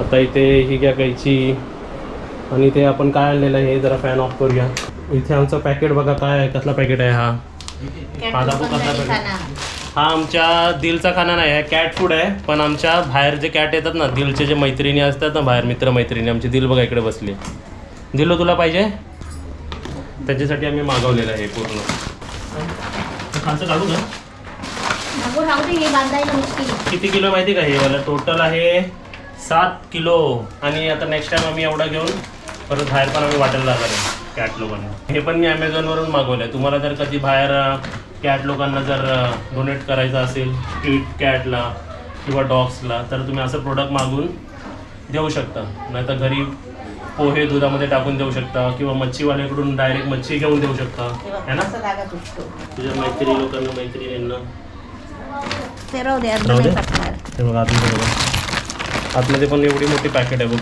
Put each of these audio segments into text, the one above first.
आता इथे ही घ्या कैची आणि इथे आपण काय आणलेलं आहे हे जरा फॅन ऑफ करूया. इथे आमचं पॅकेट बघा काय आहे, कसला पॅकेट आहे हा. हा दाखवू कसला पॅकेट. हा आमच्या दिलचा खाना नाही आहे, कॅट फूड आहे. पण आमच्या बाहेर जे कॅट येतात ना, दिलचे जे मैत्रिणी असतात ना बाहेर, मित्रमैत्रिणी आमची, दिल बघा इकडे बसली. दिलो तुला पाहिजे, त्याच्यासाठी आम्ही मागवलेलं आहे पूर्ण. खालचं काढू का? किती किलो माहिती का हे वाला? टोटल आहे 7 किलो. आणि आता नेक्स्ट टाइम आम्ही एवढा घेऊन परत बाहेर पण आम्ही वाटायला लागणार आहे कॅट लोकांना. हे पण मी ॲमेझॉनवरून मागवलं आहे. तुम्हाला जर कधी बाहेर कॅट लोकांना जर डोनेट करायचं असेल, स्ट्रीट कॅटला किंवा डॉग्सला, तर तुम्ही असं प्रोडक्ट मागून देऊ शकता. नाही तर घरी पोहे दुधामध्ये टाकून देऊ शकता किंवा मच्छीवाल्याकडून डायरेक्ट मच्छी घेऊन देऊ शकता, है ना? तुझ्या मैत्री लोकांना, मैत्रिणींना हे बघा आतमध्ये पण एवढी मोठी पॅकेट आहे बघ,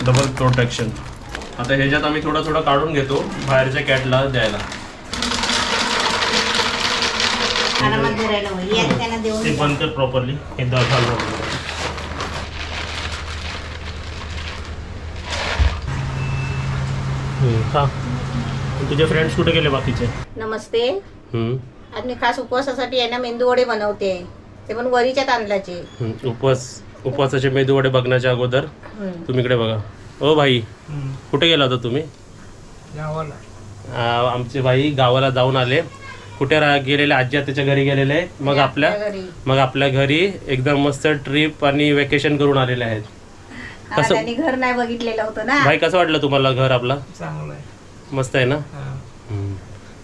डबल प्रोटेक्शन. आता ह्याच्यात आम्ही थोडं थोडं काढून घेतो बाहेरच्या कॅटला द्यायला. ते बंद कर प्रॉपरली. एकदा घालून हा. तुझे फ्रेंड्स कुठे गेले बाकीचे? नमस्ते. आज मी खास उपवासासाठी आहे ना मेंदू वडे बनवते, ते पण वरीच्या तांदळाचे. उपवासाचे मेंदू वडे बघण्याच्या अगोदर तुम्ही इकडे बघा. ओ भाई, कुठे गेला होता तुम्ही? गावाला. आमचे भाई गावाला जाऊन आले. कुठे गेलेले? आजी आत्याच्या घरी गेलेले. मग आपल्या घरी एकदम मस्त ट्रिप आणि वेकेशन करून आलेले आहेत. कसं घर नाही बघितलेलं होतं ना भाई, कसं वाटलं तुम्हाला घर आपला? चांगलं आहे, मस्त आहे ना.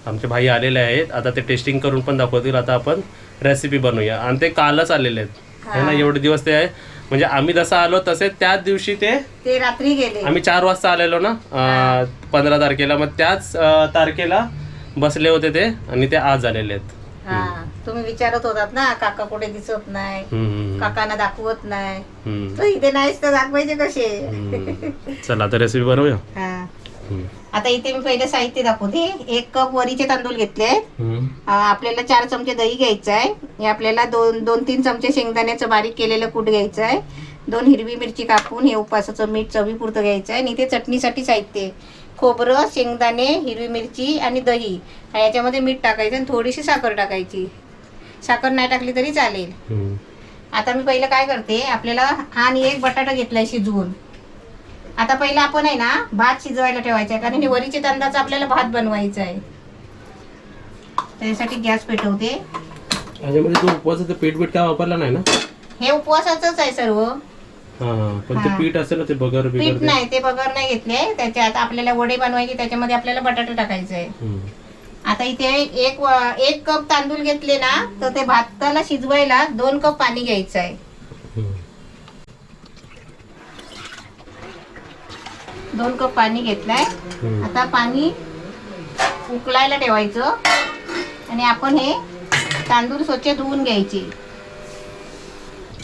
आमचे भाई आलेले आहेत, आता ते टेस्टिंग करून पण दाखवतील. आता आपण रेसिपी बनवूया. आणि ते कालच आलेले आहेत है ना. एवढे दिवस ते आहे, म्हणजे आम्ही जसं आलो तसे त्याच दिवशी ते रात्री गेले. आम्ही 4 वाजता आलेलो ना 15 तारखेला. मग त्याच तारखेला बसले होते ते, आणि ते आज आलेले आहेत. तुम्ही विचारत होतात ना काका कुठे दिसत नाही, काकांना दाखवत नाही, तर इथे नाहीच तर दाखवायचे कसे. चला आता रेसिपी बनवूया. आता इथे मी पहिले साहित्य दाखवते. 1 कप वरीचे तांदूळ घेतले. आपल्याला 4 चमचे दही घ्यायचं आहे. हे आपल्याला 2-3 चमचे शेंगदाण्याचं बारीक केलेलं कूट घ्यायचं आहे. 2 हिरवी मिरची कापून, हे उपासाचं मीठ चवीपुरतं घ्यायचं आहे. आणि इथे चटणीसाठी साहित्य: खोबरं, शेंगदाणे, हिरवी मिरची आणि दही. याच्यामध्ये मीठ टाकायचं आणि थोडीशी साखर टाकायची. साखर नाही टाकली तरी चालेल. आता मी पहिलं काय करते, आपल्याला आणि 1 बटाटा घेतलाय शिजवून. आता पहिला आपण आहे ना भात शिजवायला ठेवायचा आहे, कारण हे वरीचे तांदळाचा आपल्याला भात बनवायचा आहे. त्यासाठी गॅस पेटवते. याच्यामध्ये तू उपवासाचं पीठ काय वापरला नाही ना? हे उपवासाचंच आहे सर्व. पण ते पीठ असेल ना, ते बगर पीठ नाही, ते बगर नाही घेतले. त्याच्यात आपल्याला वडे बनवायचे, त्याच्यामध्ये आपल्याला बटाटा टाकायचा आहे. आता इथे 1 कप तांदूळ घेतले ना, तर ते भाताला शिजवायला 2 कप पाणी घ्यायचं आहे. 2 कप पाणी घेतलंय. आता पाणी उकळायला ठेवायचं आणि आपण हे तांदूळ स्वच्छ धुवून घ्यायचे.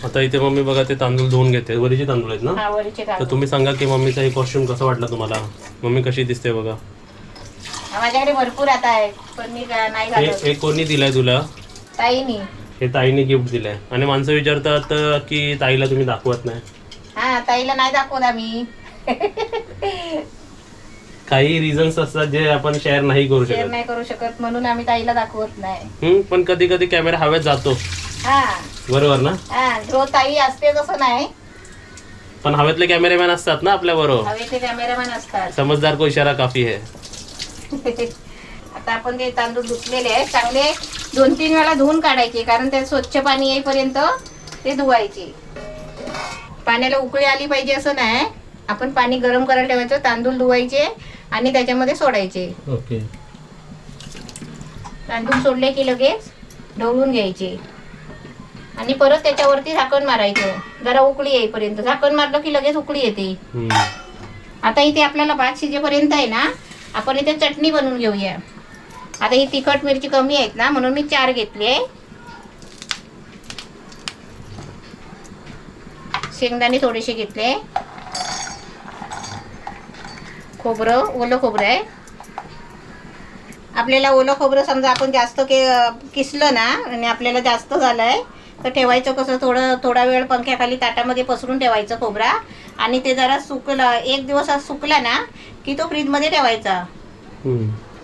आता इथे मम्मी बघा ते तांदूळ धुवून घेते. वरीचे तांदूळ आहेत ना? वरीचे तांदूळ. तर तुम्ही सांगा की मम्मीचा हे कॉस्ट्युम कसं वाटलं तुम्हाला? मम्मी कशी दिसते बघा. माझ्याकडे भरपूर आता आहे, पण मी नाही घालत. हे कोणी दिलाय तुला? ताईनी. हे ताईने गिफ्ट दिलंय. आणि माणसं विचारतात की ताईला तुम्ही दाखवत नाही. ताईला नाही दाखवत आम्ही. काही रिझन्स असतात जे आपण शेअर नाही करू शकत, म्हणून आम्ही ताईला दाखवत नाही. पण कधी कधी कॅमेरा हवेत जातो. बरोबर ना? जो ताई असते तसं नाही, पण हवेतले कॅमेरामॅन असतात ना आपल्या बरोबर. हवेतले कॅमेरामॅन असतात. समजदार को इशारा काफी है. आता आपण ते तांदूळ धुतलेले आहे, चांगले 2-3 वेळा धुवून काढायचे, कारण ते स्वच्छ पाणी येईपर्यंत ते धुवायचे. पाण्याला उकळी आली पाहिजे असं नाही. आपण पाणी गरम करायला ठेवायचं, तांदूळ धुवायचे आणि त्याच्यामध्ये सोडायचे. ओके. तांदूळ सोडले की लगेच ढवळून घ्यायचे आणि परत त्याच्यावरती झाकण मारायचं, जरा उकळी येईपर्यंत. झाकण मारलं की लगेच उकळी येते. आता इथे आपल्याला भात शिजेपर्यंत आहे ना, आपण इथे चटणी बनवून घेऊया. आता ही तिखट मिरची कमी आहेत ना, म्हणून मी 4 घेतली आहे. शेंगदाणे थोडेसे घेतले. खोबरं, ओलं खोबरं आहे. आपल्याला ओलं खोबरं समजा आपण जास्त किसलं ना आणि आपल्याला जास्त झालंय तर ठेवायचं कसं, थोडा वेळ पंख्याखाली ताटामध्ये पसरून ठेवायचं खोबरा, आणि ते जरा सुकलं, एक दिवस सुकला ना की तो फ्रीजमध्ये ठेवायचा,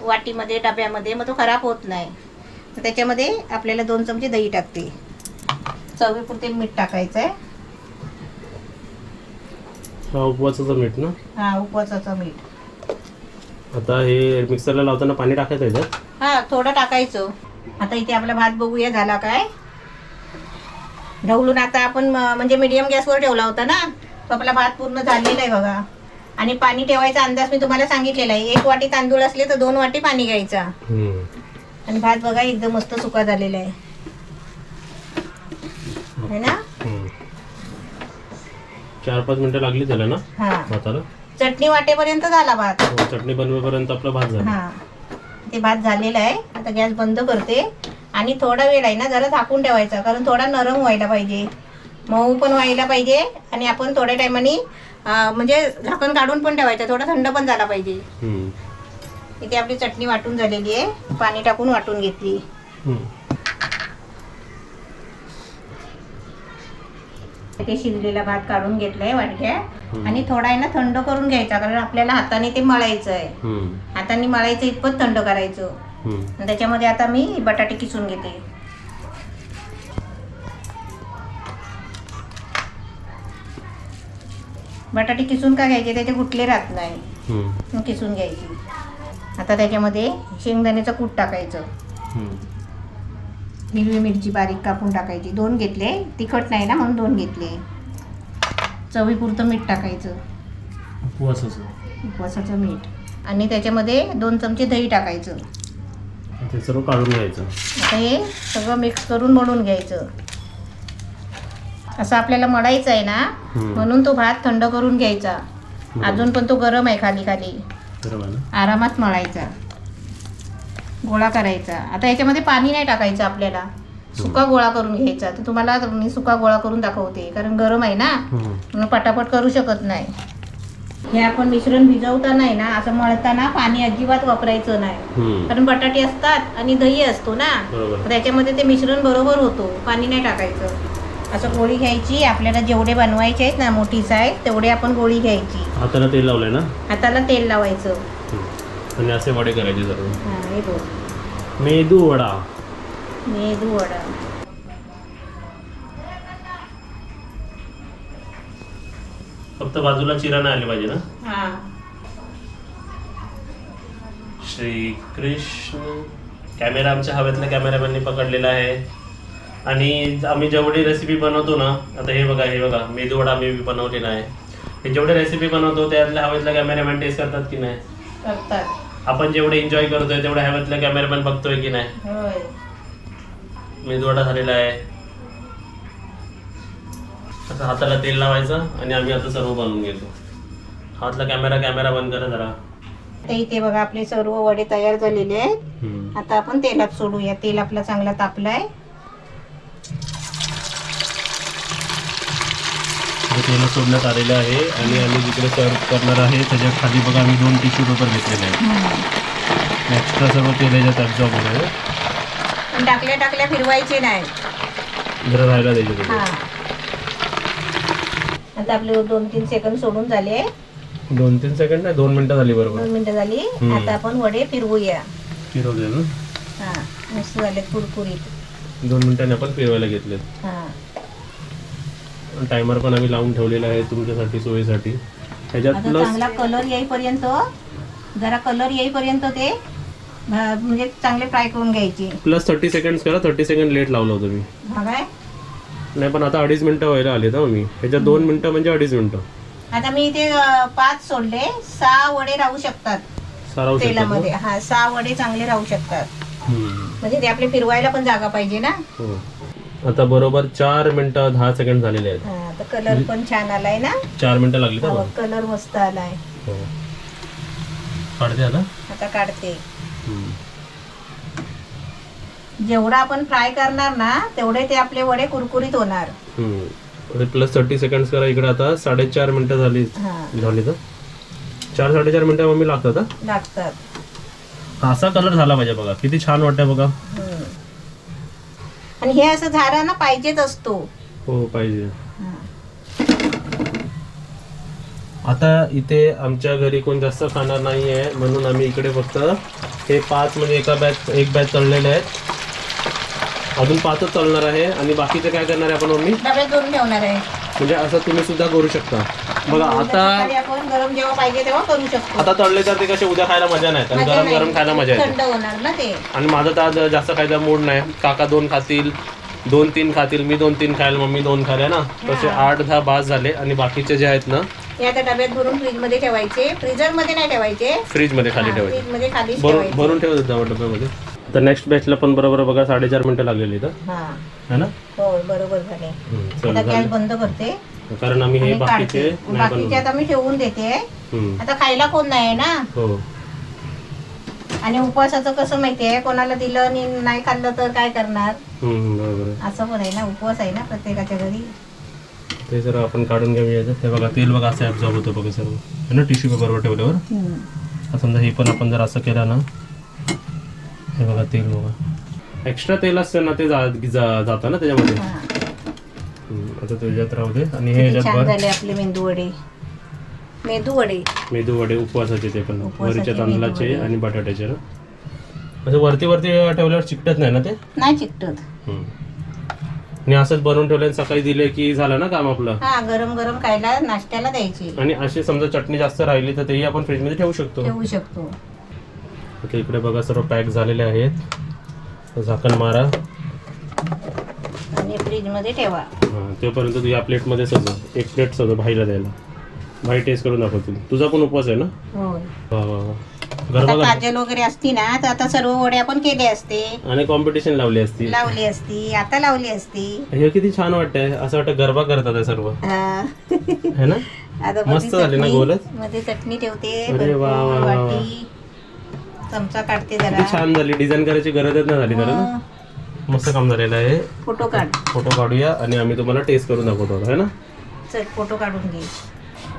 वाटीमध्ये डब्यामध्ये, मग तो खराब होत नाही. तर त्याच्यामध्ये आपल्याला 2 चमचे दही टाकते, चवीपुरते मीठ टाकायचं आहे. हा उपवासाचं मीठ ना? हा, उपवासाचं मीठ. आता हे मिक्सरला लावताना पाणी टाकायचं याच्यात? हा, थोडं टाकायचं. आता इथे आपला भात बघूया झाला काय ढवळून. आता आपण म्हणजे मीडियम गॅसवर ठेवला होता ना, तो आपला भात पूर्ण झालेला आहे बघा. आणि पाणी ठेवायचा अंदाज मी तुम्हाला सांगितलेला आहे. 1 वाटी तांदूळ असले तर 2 वाटी पाणी घ्यायचा. आणि भात बघा एकदम मस्त सुका झालेला आहे ना. 4-5 मिनिटं लागली त्याला ना हा, भाताला. चटणी वाटेपर्यंत झाला भात. चटणी बनवेपर्यंत आपला भात झाला. हा, ते भात झालेला आहे. आता गॅस बंद करते आणि थोडा वेळ आहे ना जरा झाकून ठेवायचा, कारण थोडा नरम व्हायला पाहिजे, मऊ पण व्हायला पाहिजे. आणि आपण थोड्या टायमाने म्हणजे झाकण काढून पण ठेवायचं, थोडा थंड पण झाला पाहिजे. इथे आपली चटणी वाटून झालेली आहे, पाणी टाकून वाटून घेतली. ते शिजलेला भात काढून घेतलाय वाटक्यात, आणि थोडा आहे ना थंड करून घ्यायचा, कारण आपल्याला हाताने ते मळायचं आहे. हाताने मळायचं, इतपत थंड करायचं. त्याच्यामध्ये आता मी बटाटे किसून घेते. बटाटे किसून का घ्यायचे, त्याचे गुठले राहत नाही, किसून घ्यायची. आता त्याच्यामध्ये शेंगदाण्याचं कूट टाकायचं, हिरवी मिरची बारीक कापून टाकायची, 2 घेतले, तिखट नाही ना म्हणून 2 घेतले. चवीपुरतं मीठ टाकायचं, उपवासाचं मीठ. आणि त्याच्यामध्ये 2 चमचे दही टाकायचं. ते सर्व काढून घ्यायचं. आता हे सगळं मिक्स करून मळून घ्यायचं. असं आपल्याला मळायचं आहे ना, म्हणून तो भात थंड करून घ्यायचा. अजून पण तो गरम आहे, खाली खाली आरामात मळायचा, गोळा करायचा. आता याच्यामध्ये पाणी नाही टाकायचं, आपल्याला सुका गोळा करून घ्यायचा. तर तुम्हाला मी सुका गोळा करून दाखवते, कारण गरम आहे ना, म्हणून पटापट करू शकत नाही. हे आपण मिश्रण भिजवताना आहे ना, असं मळताना पाणी अजिबात वापरायचं नाही, कारण बटाटे असतात आणि दही असतो ना, त्याच्यामध्ये ते मिश्रण बरोबर होतो. पाणी नाही टाकायचं. असं गोळी घ्यायची, आपल्याला जेवढे बनवायचे आहेत ना मोठी साईज तेवढे आपण गोळी घ्यायची. हाताला तेल लावलंय ना? हाताला तेल लावायचं आणि असे वडे करायचे सर्व. हे बघ, मेदू वडा. मेदू वडा. फक्त बाजूला चिरा नाही आली पाहिजे ना? हा. श्री कृष्ण. कॅमेरा आमच्या हवेतल्या कॅमेरामॅननी पकडलेला आहे. आणि आम्ही जेवढी रेसिपी बनवतो ना, आता हे बघा मेदू वडा आम्ही बनवलेला आहे. हे जेवढे रेसिपी बनवतो त्यातल्या हवेतल्या कॅमेरामॅन टेस्ट करतात की नाही? करतात. आपण जेवढे एन्जॉय करतोय तेवढे हवेतल्या कॅमेरामॅन बघतोय की नाही? होय. मेदू वडा झालेला आहे. आता हाताला तेल लावायचं आणि आम्ही आता सर्व बनवून घेतो. हातला कॅमेरा बंद करा जरा. ते इथे बघा आपले सर्व वडे तयार झालेले आहेत. आता आपण तेलात सोडूया. तेल आपला चांगला तापलाय. तेल सोडण्यात आलेलं आहे आणि आम्ही जिकडे सर्व करणार आहे त्याच्या खाली बघा आम्ही 2 टिश्यू पेपर घेतलेले आहेत. एक्स्ट्रा सर्व तेल याच्यात ॲब्झॉर्ब होणार आहे. टाकल्या फिरवायचे नाही, जरा राहायला द्यायचे. आता आपले 2-3 सेकंद सोडून झाले. 2-3 सेकंड नाही, 2 मिनिटं झाली. बरोबर 2 मिनिटं झाली. आता आपण वडे फिरवूया. फिरवले ना? हा, मस्त झाले कुरकुरीत. 2 मिनिटांनी आपण फिरवायला घेतलेत. हा, टायमर पण आम्ही लावून ठेवलेला आहे तुमच्यासाठी, सोयीसाठी. ह्याच्यात आता चांगला कलर येईपर्यंत, जरा कलर येईपर्यंत ते म्हणजे चांगले फ्राय करून घ्यायचे. प्लस 30 सेकंड करा. 30 सेकंड लेट लावलं होतं मी. बघाय नाही, पण आता 2.5 मिनिटं व्हायला आले ना मी. ह्याच्यात 2 मिनिटं म्हणजे 2.5 मिनिटं. आता मी इथे 5 सोडले. 6 वडे राहू शकतात तेलामध्ये. हा, 6 वडे चांगले राहू शकतात. म्हणजे ते आपले फिरवायला पण जागा पाहिजे ना. आता बरोबर 4 मिनिटं 10 सेकंड झालेले आहेत. आता कलर पण छान आलाय ना. 4 मिनिटं लागली का? कलर मस्त आलाय. काढते आता काढते. जेवढा आपण फ्राय करणार ना तेवढे ते आपले वडे कुरकुरीत होणार. प्लस 30 सेकंड करा. इकडे आता 4.5 मिनिटं झाली तर 4-4.5 मिनिटं मम्मी लागतात. असा कलर झाला पाहिजे बघा. किती छान वाटतंय बघा. आणि हे असं झारा ना पाहिजेच असतो. हो पाहिजे. आता इथे आमच्या घरी कोण जास्त खाणार नाही आहे म्हणून आम्ही इकडे फक्त हे 5 म्हणजे एक बॅच तळलेले आहेत. अजून 5च तळणार आहे आणि बाकीचे काय करणार आहे आपण मम्मी? डब्यात भरून ठेवणार आहे. म्हणजे असं तुम्ही सुद्धा करू शकता. बघा आता आपण गरम जेव्हा पाहिजे तेव्हा करू शकतो. आता तळले तर ते कसे उद्या खायला मजा नाही, कारण गरम गरम खायला मजा येते. थंड होणार ना ते. आणि माझं तर आज जास्त खायचा मूड नाही. काका 2 खातील, 2-3 खातील, मी 2-3 खायला, मम्मी 2 खाल्या ना, तसे 8-10 बास झाले. आणि बाकीचे जे आहेत ना ते आता डब्यात भरून फ्रीज मध्ये ठेवायचे. फ्रीजर मध्ये नाही ठेवायचे, फ्रीज मध्ये खाली ठेवायचे. फ्रीज मध्ये खाली भरून ठेवत डब्यामध्ये. तर नेक्स्ट बॅचला पण बरोबर बघा 4.5 मिनिटं लागलेली इथं है ना. हो बरोबर झाले. आता गॅस बंद करते कारण आम्ही हे बाकीचे आता मी ठेवून देते. आता खायला कोण नाही ना. हो. आणि उपवासाचं कसं माहितीये, कोणाला दिलं आणि नाही खाल्लं तर काय करणार. बरोबर असं पण आहे ना, उपवास आहे ना प्रत्येकाच्या घरी. ते जर आपण काढून घेऊया. हे बघा तेल बघा असं ऍब्झॉर्ब होतं बघा सर्व है ना, टिश्यू पेपरवर ठेवल्यावर. समजा हे पण आपण जर असं केलं ना, हे बघा तेल बघा एक्स्ट्रा तेल असतं ना, ते जातं ना त्याच्यामध्ये. आता त्याच्यात राहू दे. आणि हे झाले आपले मेंदू वडे उपवासाचे, ते पण वरीच्या तांदळाचे आणि बटाट्याचे ना. म्हणजे वरती ठेवल्यावर चिकटत नाही ना, ते नाही चिकटत. आणि असंच बनवून ठेवलं सकाळी दिले की झालं ना काम आपलं. हा गरम गरम खायला नाश्त्याला द्यायची. आणि अशी समजा चटणी जास्त राहिली तर तेही आपण फ्रीज मध्ये ठेवू शकतो. ओके, इकडे बघा सर्व पॅक झालेले आहेत. झाकण मारा आणि फ्रीज मध्ये ठेवा. तोपर्यंत तू या प्लेट मध्ये सजव. एक प्लेट सजव भाईला द्यायला. भाई टेस्ट करून दाखवतील. तुझा पण उपवास आहे ना. काजल वगैरे असती ना तर आता सर्व वडे आपण केले असते आणि कॉम्पिटिशन लावली असती. आता लावली असती. हे किती छान वाटतंय. असं वाटतं गरबा करतात आहे सर्व है ना. आता मस्त झाले ना गोलच. मध्ये चटणी ठेवते. अरे वा वाटी चमचा काढते जरा. छान झाली. डिझाईन करायची गरजच नाही झाली ना. मस्त काम झालेलं आहे. फोटो काढूया आणि आम्ही तुम्हाला टेस्ट करून दाखवतो है ना. चल फोटो काढून घे.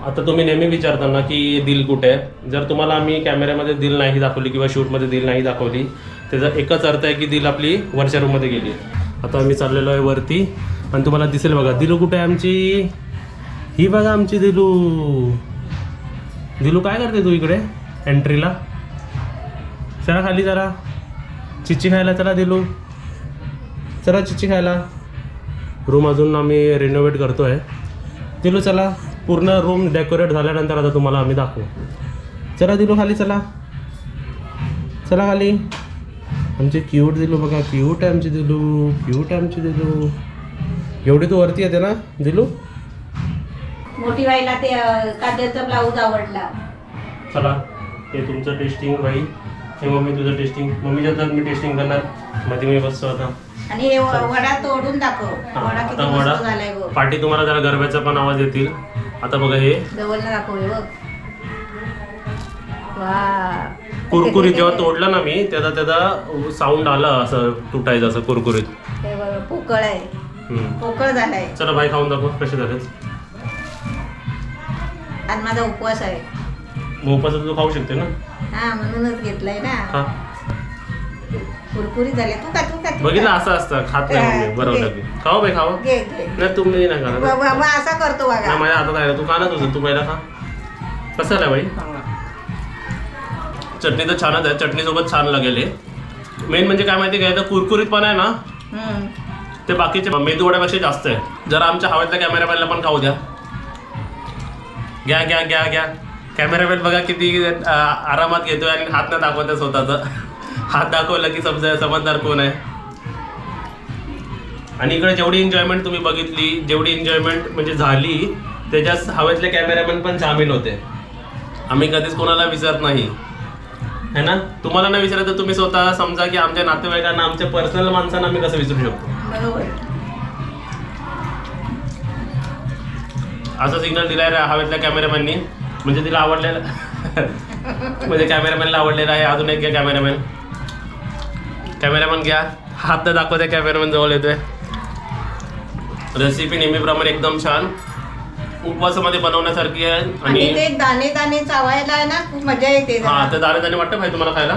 आता तुम्ही नेहमी विचारता ना की दिल कुठे आहे. जर तुम्हाला आम्ही कॅमेऱ्यामध्ये दिल नाही दाखवली किंवा शूटमध्ये दिल नाही दाखवली, त्याचा एकच अर्थ आहे की दिल आपली वरच्या रूममध्ये गेली. आता आम्ही चाललेलो आहे वरती आणि तुम्हाला दिसेल बघा दिलू कुठे आहे आमची. ही बघा आमची दिलू काय करते तू इकडे एंट्रीला. चला खाली जरा चिच्ची खायला. चला दिलू चला चिच्ची खायला. रूम अजून आम्ही रिनोव्हेट करतोय. दिलू चला, पूर्ण रूम डेकोरेट झाल्यानंतर आता तुम्हाला आम्ही दाखवू. चला दिलू खाली चला खाली. आमचे क्यूट दिलू बघा. क्यूट आहे आमची दिलू. एवढी तू वरती येते ना दिलू. मोठी बाईला ते काजलचा ब्लाऊज आवडला. चला हे तुमचं टेस्टिंग बाई. हे मम्मी तुझं टेस्टिंग. मम्मीच्या तर मी टेस्टिंग करणार. मध्ये मी बसतो आता. आणि हे वडा तोडून दाखव. वडा किती मस्त झालाय बघ. पाठी तुम्हाला जरा गरब्याचा पण आवाज येतील. आता बघा हे जवळला दाखव हे बघ. वा कुरकुरीत जेव्हा तोडला ना मी त्याचा साऊंड आला असं तुटायचं असं कुरकुरीत. हे बघ पोकळ आहे. पोकळ झालाय. चला बाई खाऊन दाखव कसे झाले. आज माझा उपवास आहे. उपवासाचं तू खाऊ शकते ना. हा म्हणूनच घेतलाय ना. कुरकुरी झाले. तू का बघितलं असं असतं. खात नाही बरोबर. खाऊ बाई खाऊ. नाही तुम्ही नाही खाणार. असा करतो बघा. माझ्या हातात आहे. तू खा ना तुझं. तू पहिला खा. कसं आलं बाई. चटणी तर छानच आहे. चटणी सोबत छान लागेल. मेन म्हणजे काय माहिती काय तर कुरकुरीत पण आहे ना ते बाकीचे मेंदू वड्यापेक्षा जास्त आहे. जरा आमच्या हवेतल्या कॅमेरामॅनला पण खाऊ द्या. घ्या. कॅमेरामॅन बघा किती आरामात घेतोय आणि हात न दाखवतोय स्वतःचा. हात दाखवला की समजदार कोण आहे. आणि इकडे जेवढी एन्जॉयमेंट तुम्ही बघितली, जेवढी एन्जॉयमेंट म्हणजे झाली त्याच्यात हवेतले कॅमेरामॅन पण सामील होते. आम्ही कधीच कोणाला विसरत नाही है ना. तुम्हाला नाही विसरत तर तुम्ही स्वतः समजा की आमच्या नातेवाईकांना, आमच्या पर्सनल माणसांना आम्ही कसं विसरू शकतो. असं सिग्नल दिलाय हवेतल्या कॅमेरामॅननी. म्हणजे तिला आवडलेलं म्हणजे कॅमेरामॅनला आवडलेला आहे. अजून एक घ्या कॅमेरामॅन घ्या. हात तर दाखवते. कॅमेरामॅन जवळ येतोय. रेसिपी नेहमीप्रमाणे एकदम छान उपवासामध्ये बनवण्यासारखी आहे. आणि ते दाणे चावायला ना खूप मजा येते. हा ते दाणे वाटतं भाई तुम्हाला खायला.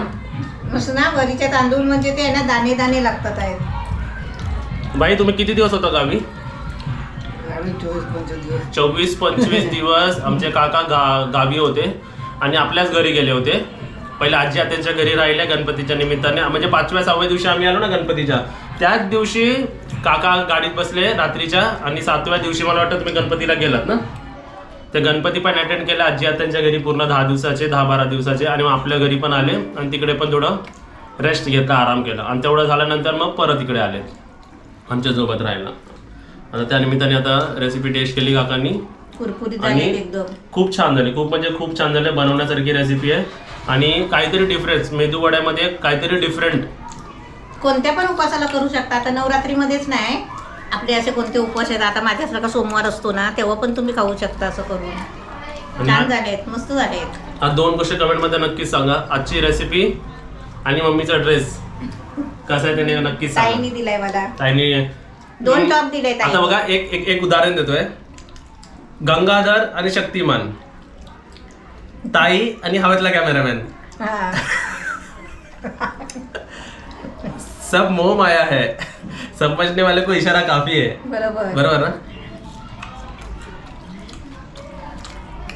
मस्त ना. वरीचे तांदूळ म्हणजे ते ना दाणे लागतात आहेत. बाई तुम्ही किती दिवस होता गावी? 24-25 दिवस आमचे काका गावी होते आणि आपल्याच घरी गेले होते. पहिले आजी आत्यांच्या घरी राहिल्या गणपतीच्या निमित्ताने, म्हणजे 5व्या-6व्या दिवशी आम्ही आलो ना गणपतीच्या, त्याच दिवशी काका गाडीत बसले रात्रीच्या, आणि 7व्या दिवशी मला वाटतं तुम्ही गणपतीला गेलात ना, ते गणपती पण अटेंड केले आजी आत्यांच्या घरी पूर्ण 10 दिवसाचे 10-12 दिवसाचे, आणि मग आपल्या घरी पण आले आणि तिकडे पण थोडं रेस्ट घेतला, आराम केला, आणि तेवढं झाल्यानंतर मग परत इकडे आले आमच्यासोबत राहायला. आता त्या निमित्ताने आता रेसिपी टेस्ट केली काकांनी, कुरकुरीत झाले एकदम, खूप छान झाली, खूप म्हणजे खूप छान झाले, बनवण्यासारखी रेसिपी आहे. आणि काहीतरी डिफरन्स, मेदू वड्यामध्ये काहीतरी डिफरंट. कोणत्या पण उपवासाला करू शकता, आता नवरात्रीमध्येच नाही, आपले असे कोणते उपवास आहेत, आता माझ्यासारखा सोमवार असतो ना, तेव्हा पण तुम्ही खाऊ शकता असं करून. छान झालेत, मस्त झालेत. हा 2 गोष्टी कमेंटमध्ये नक्कीच सांगा, आजची रेसिपी आणि मम्मीचा ड्रेस कसा आहे त्याने नक्कीच सांगा. ताईने दिलाय मला, ताईने 2 टॉप दिले. आता बघा एक उदाहरण देतोय, गंगाधर आणि शक्तिमान, ताई आणि हवेतला कॅमेरामॅन, सब मोह माया है, समझने वाले को इशारा काफी है. बरोबर ना?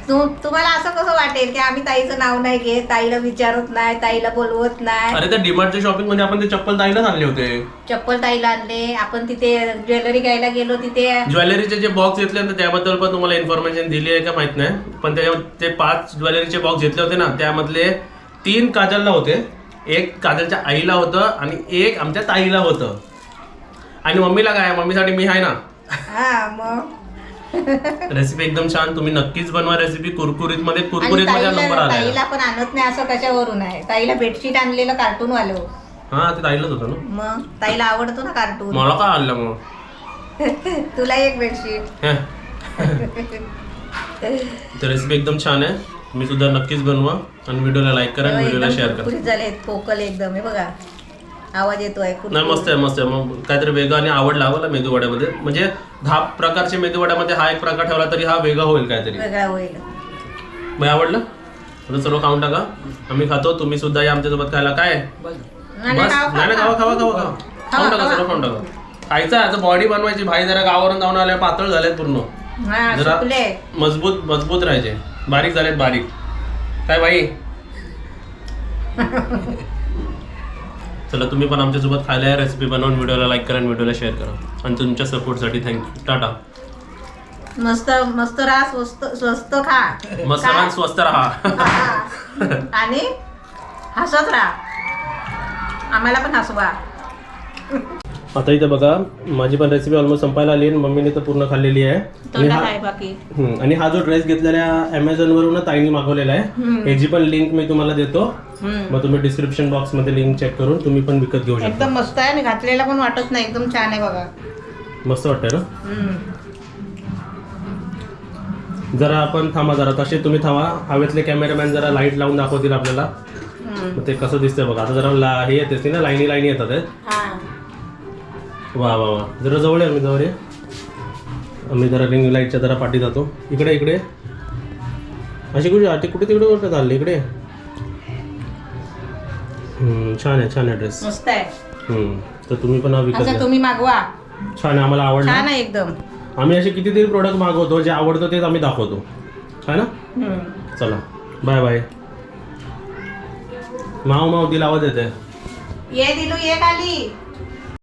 तुम्हाला असं कसं वाटेल की आम्ही ताईचं नाव नाही घेत, ताईला विचारत नाही, ताईला बोलवत नाही. अरे त्या डीमार्टच्या शॉपिंग मध्ये आपण ते चप्पल ताईलाच आणले होते. चप्पल ताईला आणले आपण, तिथे ज्वेलरी घ्यायला गेलो, तिथे ज्वेलरीचे जे बॉक्स घेतले ना त्याबद्दल पण तुम्हाला इन्फॉर्मेशन दिली आहे का माहित नाही, पण ते 5 ज्वेलरीचे बॉक्स घेतले होते ना, त्यामधले 3 काजलला होते, 1 काजलच्या आईला होतं आणि 1 आमच्या ताईला होतं. आणि मम्मीला काय, मम्मीसाठी मी आहे ना. मग रेसिपी एकदम छान, तुम्ही नक्कीच बनवा रेसिपी. कुरकुरीत मध्ये नंबर आला. ताईला पण आणत नाही असं कशावरून आहे, ताईला बेडशीट आणलेलं कार्टून वालं. हा ते ताईलाच होतं ना, मग ताईला आवडतो ना कार्टून. मला काय आणलं मग? तुला एक बेडशीट. रेसिपी एकदम छान आहे, तुम्ही सुद्धा नक्कीच बनवा आणि व्हिडिओला लाईक करा आणि व्हिडिओला शेअर करा. कुरकुरीत झाले, पोकल एकदम, हे बघा आवाज येतोय. नाही मस्त आहे मस्त आहे. मग काहीतरी वेगळं आणि आवड लावला मेदू वड्यामध्ये, म्हणजे 10 प्रकारचे मेदू वड्यामध्ये हा एक प्रकार ठेवला तरी हा वेगळा होईल, काहीतरी वेगळा होईल. मग आवडलं आता सर्व खाऊन टाका, आम्ही खातो, तुम्ही सुद्धा या आमच्यासोबत खायला. काय बस नाही खावा खावा खावा खाऊन टाका, सर्व खाऊन टाका. खायचं आता बॉडी बनवायची. भाई जरा गावावरून जाऊन आल्या, पातळ झालेत पूर्ण, जरा मजबूत राहायचे, बारीक झालेत बारीक. काय बाई चला तुम्ही पण आमच्यासोबत खायला या, रेसिपी बनवून व्हिडिओला लाईक करा आणि व्हिडिओला शेअर करा, आणि तुमच्या सपोर्टसाठी थँक्यू. टाटा. मस्त मस्त राहा, स्वस्त खा, मस्त राहा, स्वस्त राहा आणि हसत राहा, आम्हाला पण हसवा. आता इथे बघा माझी पण रेसिपी ऑलमोस्ट संपायला आली, मम्मीने तर पूर्ण खाल्लेली आहे. आणि हा जो ड्रेस घेतलेला अमेझॉन वरून ताईने मागवलेला आहे, याची पण लिंक मी तुम्हाला देतो, मग तुम्ही डिस्क्रिप्शन बॉक्स मध्ये लिंक चेक करून तुम्ही पण विकत घेऊ शकता. एकदम मस्त आहे आणि घातलेला पण वाटत नाही, एकदम छान आहे बघा, मस्त वाटतंय ना. जरा आपण थांबा, जरा तसे तुम्ही थांबा, हवेतले कॅमेरामॅन जरा लाईट लावून दाखवतील आपल्याला, ते कसं दिसतंय बघा. आता जरा हे येते ना, लाईनी येतात. वा वा वा, जरा जवळ आहे, मी जवळ आहे, आम्ही जरा रिंग लाईटच्या जरा पाठी जातो. इकडे इकडे अशी कुठे तिकडे चालले इकडे. छान आहे ड्रेस, मस्त आहे. तर तुम्ही पण विकत घ्या, तुम्ही मागवा, छान आहे, आम्हाला आवडलं. छान आहे एकदम. आम्ही असे कितीतरी प्रोडक्ट मागवतो, जे आवडतं तेच आम्ही दाखवतो, है ना. चला बाय बाय. माव दिला आवाज येते. ये दिलू ये खाली.